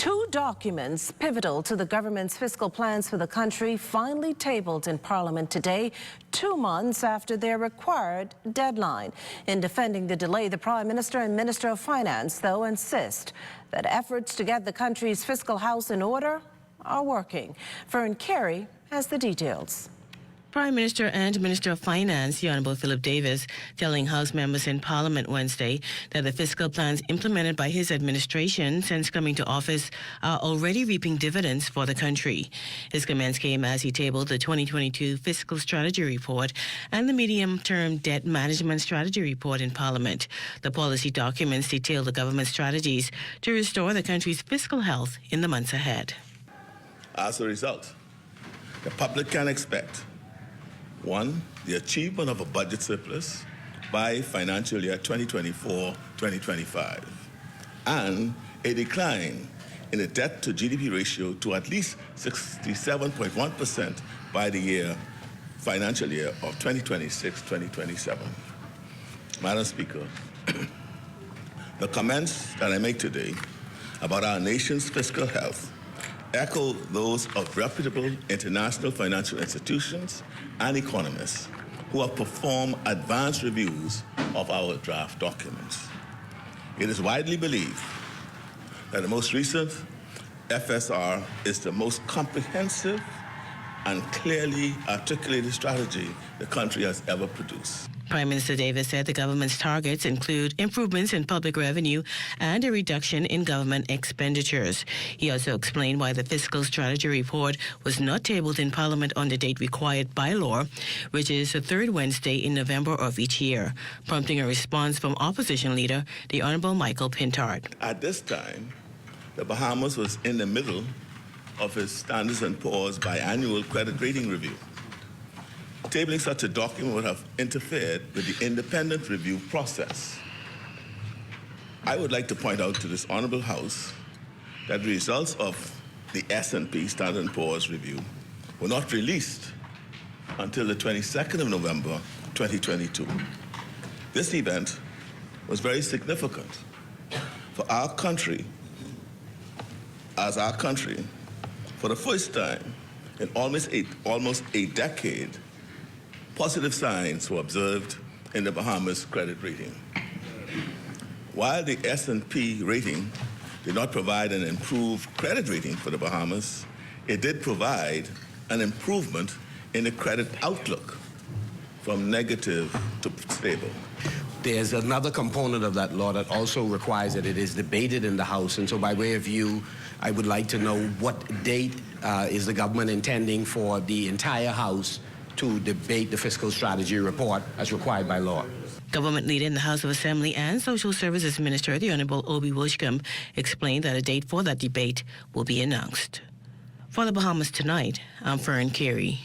Two documents pivotal to the government's fiscal plans for the country finally tabled in Parliament today, 2 months after their required deadline. In defending the delay, the Prime Minister and Minister of Finance, though, insist that efforts to get the country's fiscal house in order are working. Fern Carey has the details. Prime Minister and Minister of Finance, the Honourable Philip Davis, telling House members in Parliament Wednesday that the fiscal plans implemented by his administration since coming to office are already reaping dividends for the country. His comments came as he tabled the 2022 Fiscal Strategy Report and the Medium-Term Debt Management Strategy Report in Parliament. The policy documents detail the government's strategies to restore the country's fiscal health in the months ahead. As a result, the public can expect: 1, the achievement of a budget surplus by financial year 2024-2025, and a decline in the debt to GDP ratio to at least 67.1% by the financial year of 2026-2027. Madam Speaker, the comments that I make today about our nation's fiscal health echo those of reputable international financial institutions and economists who have performed advanced reviews of our draft documents. It is widely believed that the most recent FSR is the most comprehensive and clearly articulated strategy the country has ever produced. Prime Minister Davis said the government's targets include improvements in public revenue and a reduction in government expenditures. He also explained why the Fiscal Strategy Report was not tabled in Parliament on the date required by law, which is the third Wednesday in November of each year, prompting a response from Opposition Leader, the Honourable Michael Pintard. At this time, the Bahamas was in the middle of its Standards & Poor's biannual credit rating review. Tabling such a document would have interfered with the independent review process. I would like to point out to this Honourable House that the results of the S&P Standard & Poor's review were not released until the 22nd of November, 2022. This event was very significant for our country, as our country, for the first time in almost a decade, positive signs were observed in the Bahamas credit rating. While the S&P rating did not provide an improved credit rating for the Bahamas, it did provide an improvement in the credit outlook from negative to stable. There's another component of that law that also requires that it is debated in the House, and so by way of you, I would like to know what date is the government intending for the entire House to debate the Fiscal Strategy Report as required by law. Government leader in the House of Assembly and Social Services Minister, the Honourable Obi Wishcombe, explained that a date for that debate will be announced. For the Bahamas Tonight, I'm Fern Carey.